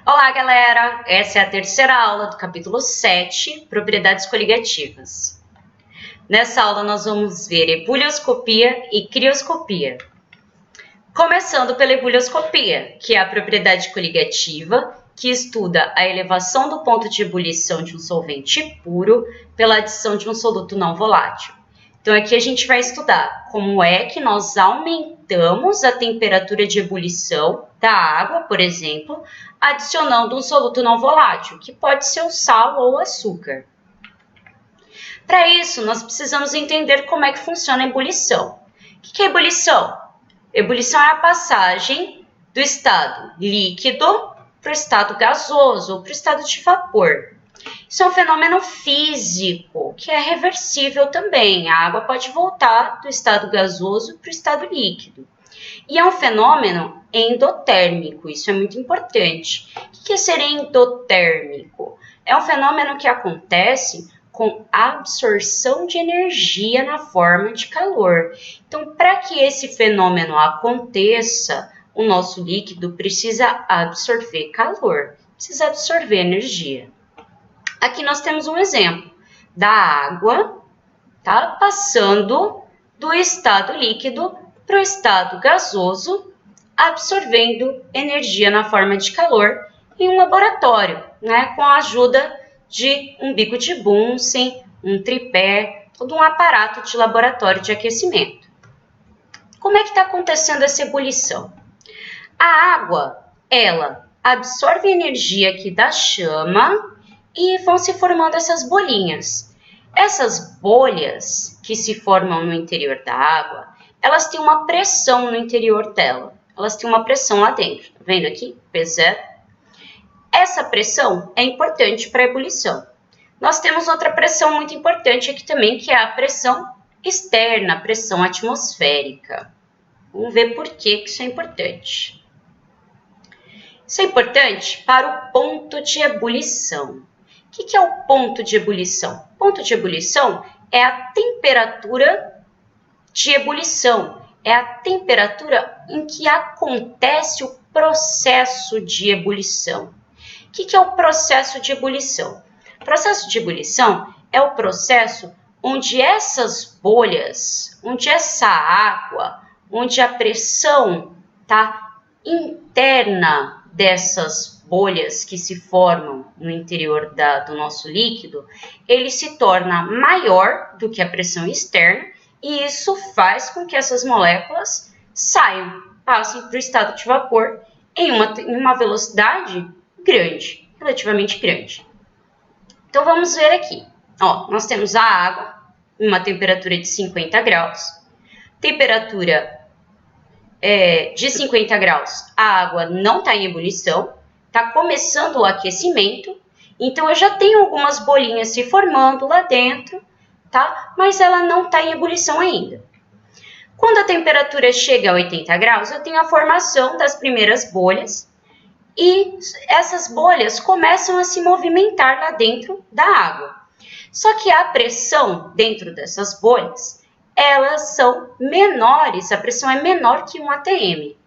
Olá, galera! Essa é a terceira aula do capítulo 7, Propriedades Coligativas. Nessa aula, nós vamos ver ebullioscopia e crioscopia. Começando pela ebullioscopia, que é a propriedade coligativa, que estuda a elevação do ponto de ebulição de um solvente puro pela adição de um soluto não volátil. Então, aqui a gente vai estudar como é que nós aumentamos a temperatura de ebulição da água, por exemplo, adicionando um soluto não volátil, que pode ser o sal ou o açúcar. Para isso, nós precisamos entender como é que funciona a ebulição. O que é ebulição? Ebulição é a passagem do estado líquido para o estado gasoso ou para o estado de vapor. Isso é um fenômeno físico, que é reversível também. A água pode voltar do estado gasoso para o estado líquido. E é um fenômeno endotérmico, isso é muito importante. O que é ser endotérmico? É um fenômeno que acontece com absorção de energia na forma de calor. Então, para que esse fenômeno aconteça, o nosso líquido precisa absorver calor, precisa absorver energia. Aqui nós temos um exemplo da água, tá? Passando do estado líquido para o estado gasoso, absorvendo energia na forma de calor em um laboratório, né? Com a ajuda de um bico de Bunsen, um tripé, todo um aparato de laboratório de aquecimento. Como é que está acontecendo essa ebulição? A água, ela absorve energia aqui da chama e vão se formando essas bolinhas. Essas bolhas que se formam no interior da água, elas têm uma pressão no interior dela. Elas têm uma pressão lá dentro. Tá vendo aqui? P0. Essa pressão é importante para a ebulição. Nós temos outra pressão muito importante aqui também, que é a pressão externa, a pressão atmosférica. Vamos ver por que isso é importante. Isso é importante para o ponto de ebulição. O que é o ponto de ebulição? O ponto de ebulição é a temperatura de ebulição. É a temperatura em que acontece o processo de ebulição. O que é o processo de ebulição? O processo de ebulição é o processo onde essas bolhas, onde essa água, onde a pressão interna dessas bolhas que se formam no interior do nosso líquido, ele se torna maior do que a pressão externa e isso faz com que essas moléculas saiam, passem para o estado de vapor em uma velocidade grande, relativamente grande. Então, vamos ver aqui. Ó, nós temos a água em uma temperatura de 50 graus. Temperatura de 50 graus, a água não está em ebulição, está começando o aquecimento, então eu já tenho algumas bolinhas se formando lá dentro, tá? Mas ela não está em ebulição ainda. Quando a temperatura chega a 80 graus, eu tenho a formação das primeiras bolhas e essas bolhas começam a se movimentar lá dentro da água. Só que a pressão dentro dessas bolhas, elas são menores, a pressão é menor que 1 atm.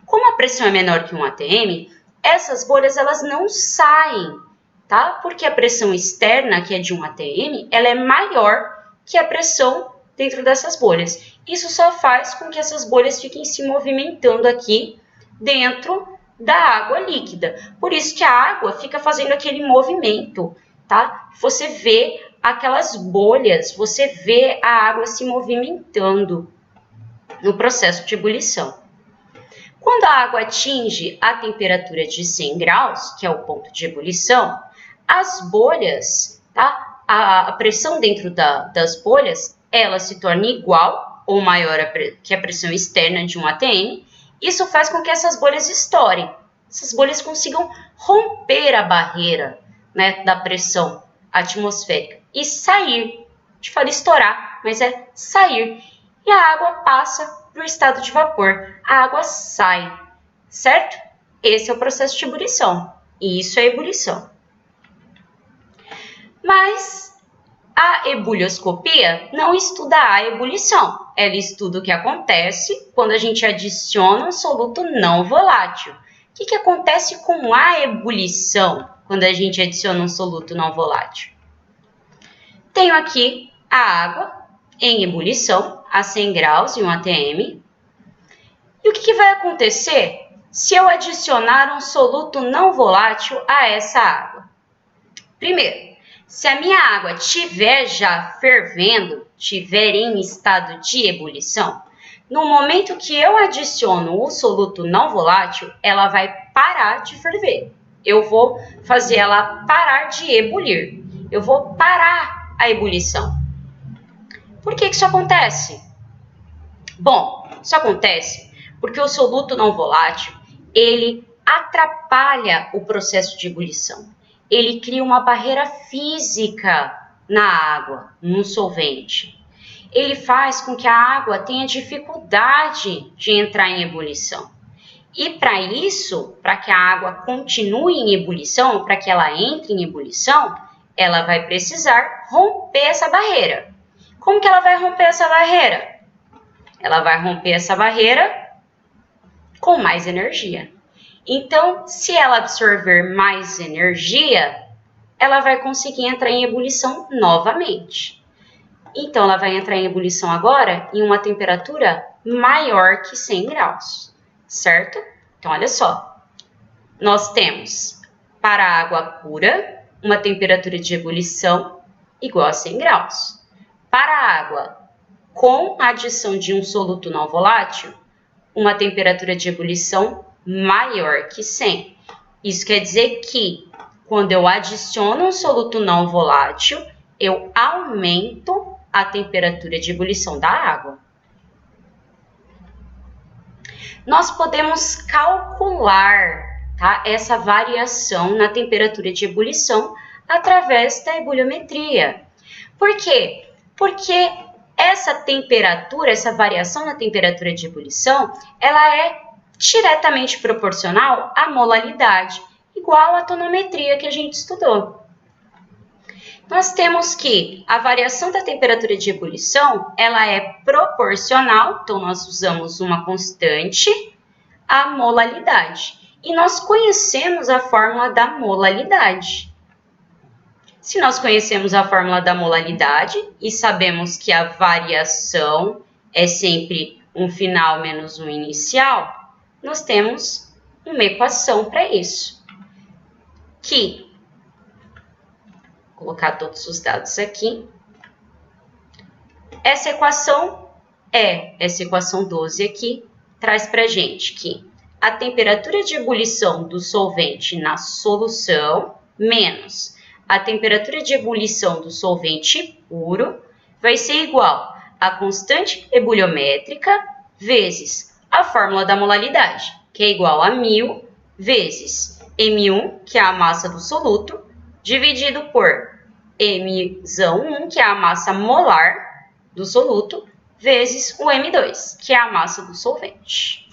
Como a pressão é menor que 1 atm, essas bolhas elas não saem, tá? Porque a pressão externa, que é de 1 atm, ela é maior que a pressão dentro dessas bolhas. Isso só faz com que essas bolhas fiquem se movimentando aqui dentro da água líquida. Por isso que a água fica fazendo aquele movimento, tá? Você vê aquelas bolhas, você vê a água se movimentando no processo de ebulição. Quando a água atinge a temperatura de 100 graus, que é o ponto de ebulição, as bolhas, tá? A pressão dentro das bolhas, ela se torna igual ou maior que a pressão externa de 1 atm. Isso faz com que essas bolhas estourem. Essas bolhas consigam romper a barreira, né, da pressão atmosférica e sair. A gente fala estourar, mas é sair. E a água passa para o estado de vapor. A água sai, certo? Esse é o processo de ebulição. E isso é ebulição. Mas a ebullioscopia não estuda a ebulição. Ela estuda o que acontece quando a gente adiciona um soluto não volátil. O que acontece com a ebulição quando a gente adiciona um soluto não volátil? Tenho aqui a água em ebulição a 100 graus em um atm. E o que vai acontecer se eu adicionar um soluto não volátil a essa água? Primeiro, se a minha água estiver já fervendo, estiver em estado de ebulição, no momento que eu adiciono o soluto não volátil, ela vai parar de ferver. Eu vou fazer ela parar de ebulir. Eu vou parar a ebulição. Por que isso acontece? Bom, isso acontece porque o soluto não volátil, ele atrapalha o processo de ebulição. Ele cria uma barreira física na água, no solvente. Ele faz com que a água tenha dificuldade de entrar em ebulição. E para isso, para que a água continue em ebulição, para que ela entre em ebulição, ela vai precisar romper essa barreira. Como que ela vai romper essa barreira? Ela vai romper essa barreira com mais energia. Então, se ela absorver mais energia, ela vai conseguir entrar em ebulição novamente. Então, ela vai entrar em ebulição agora em uma temperatura maior que 100 graus, certo? Então, olha só. Nós temos, para a água pura, uma temperatura de ebulição igual a 100 graus. Para a água com a adição de um soluto não volátil, uma temperatura de ebulição maior que 100. Isso quer dizer que, quando eu adiciono um soluto não volátil, eu aumento a temperatura de ebulição da água. Nós podemos calcular, tá, essa variação na temperatura de ebulição através da ebuliometria. Por quê? Porque essa temperatura, essa variação na temperatura de ebulição, ela é diretamente proporcional à molaridade, igual à tonometria que a gente estudou. Nós temos que a variação da temperatura de ebulição, ela é proporcional, então nós usamos uma constante, à molaridade. E nós conhecemos a fórmula da molaridade. Se nós conhecemos a fórmula da molaridade e sabemos que a variação é sempre um final menos um inicial, nós temos uma equação para isso. Vou colocar todos os dados aqui. Essa equação 12 aqui, traz para a gente que a temperatura de ebulição do solvente na solução menos a temperatura de ebulição do solvente puro vai ser igual a constante ebuliométrica vezes a fórmula da molaridade, que é igual a 1000 vezes M1, que é a massa do soluto, dividido por M1, que é a massa molar do soluto, vezes o M2, que é a massa do solvente.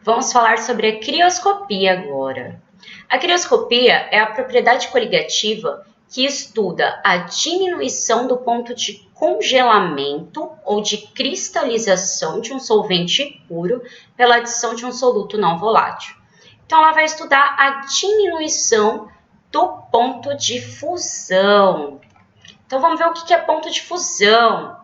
Vamos falar sobre a crioscopia agora. A crioscopia é a propriedade coligativa que estuda a diminuição do ponto de congelamento ou de cristalização de um solvente puro pela adição de um soluto não volátil. Então, ela vai estudar a diminuição do ponto de fusão. Então, vamos ver o que é ponto de fusão.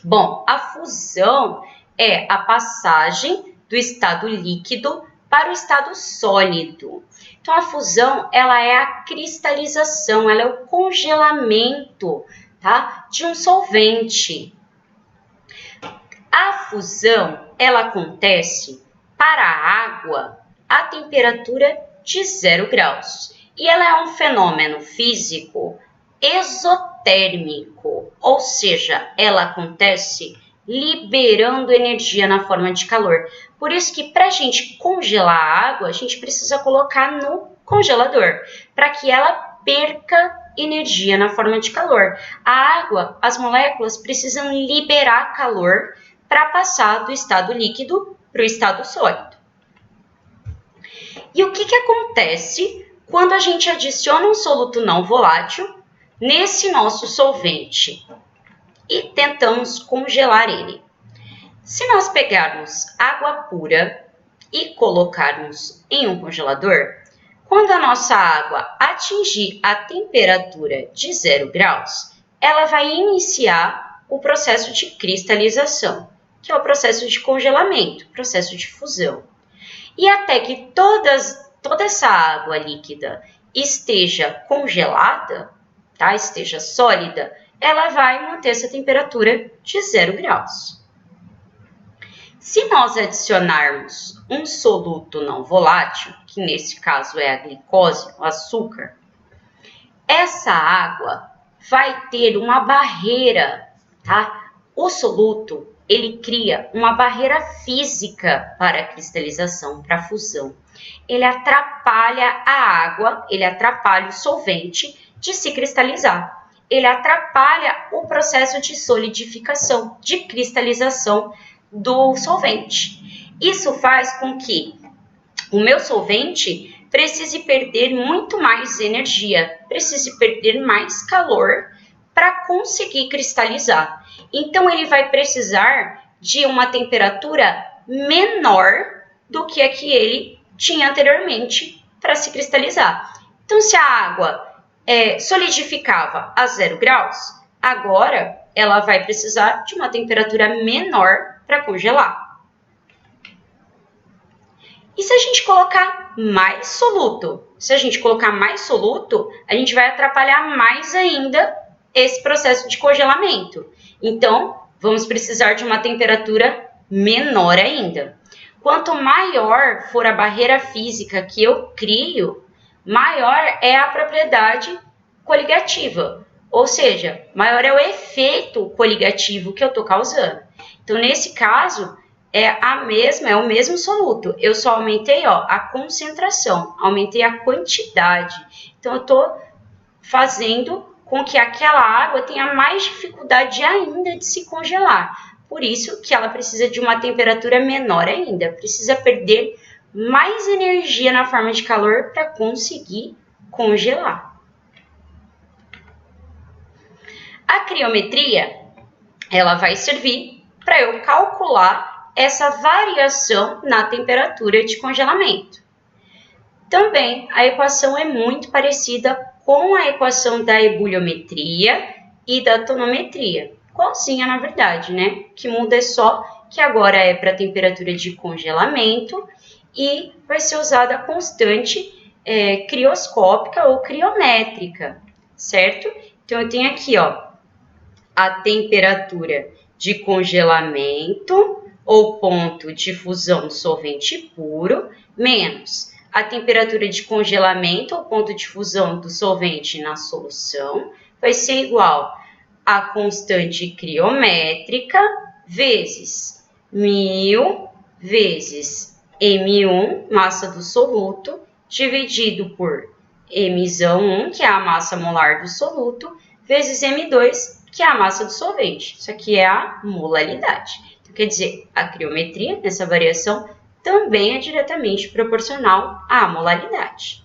Bom, a fusão é a passagem do estado líquido para o estado sólido. Então, a fusão, ela é a cristalização, ela é o congelamento, tá, de um solvente. A fusão, ela acontece para a água a temperatura de 0 graus. E ela é um fenômeno físico exotérmico, ou seja, ela acontece liberando energia na forma de calor. Por isso que para a gente congelar a água, a gente precisa colocar no congelador, para que ela perca energia na forma de calor. A água, as moléculas precisam liberar calor para passar do estado líquido para o estado sólido. E o que acontece quando a gente adiciona um soluto não volátil nesse nosso solvente e tentamos congelar ele? Se nós pegarmos água pura e colocarmos em um congelador, quando a nossa água atingir a temperatura de 0 graus, ela vai iniciar o processo de cristalização, que é o processo de congelamento, processo de fusão. E até que toda essa água líquida esteja congelada, tá? Esteja sólida, ela vai manter essa temperatura de 0 graus. Se nós adicionarmos um soluto não volátil, que nesse caso é a glicose, o açúcar, essa água vai ter uma barreira, tá? O soluto, ele cria uma barreira física para a cristalização, para a fusão. Ele atrapalha a água, ele atrapalha o solvente de se cristalizar. Ele atrapalha o processo de solidificação, de cristalização do solvente. Isso faz com que o meu solvente precise perder muito mais energia, precise perder mais calor para conseguir cristalizar. Então, ele vai precisar de uma temperatura menor do que a que ele tinha anteriormente para se cristalizar. Então, se a água solidificava a 0 graus, agora ela vai precisar de uma temperatura menor para congelar. E se a gente colocar mais soluto? Se a gente colocar mais soluto, a gente vai atrapalhar mais ainda esse processo de congelamento. Então, vamos precisar de uma temperatura menor ainda. Quanto maior for a barreira física que eu crio, maior é a propriedade coligativa. Ou seja, maior é o efeito coligativo que eu estou causando. Então, nesse caso, é o mesmo soluto. Eu só aumentei a concentração, aumentei a quantidade. Então, eu estou fazendo com que aquela água tenha mais dificuldade ainda de se congelar. Por isso que ela precisa de uma temperatura menor ainda. Precisa perder mais energia na forma de calor para conseguir congelar. A criometria, ela vai servir para eu calcular essa variação na temperatura de congelamento. Também, a equação é muito parecida com a equação da ebuliometria e da tonometria. Igualzinha, na verdade, né? O que muda é só que agora é para temperatura de congelamento e vai ser usada a constante crioscópica ou criométrica, certo? Então, eu tenho aqui, a temperatura de congelamento ou ponto de fusão do solvente puro, menos a temperatura de congelamento ou ponto de fusão do solvente na solução, vai ser igual a constante criométrica vezes 1000 vezes M1, massa do soluto, dividido por M1, que é a massa molar do soluto, vezes M2, que é a massa do solvente. Isso aqui é a molaridade. Então, quer dizer, a criometria, nessa variação, também é diretamente proporcional à molaridade.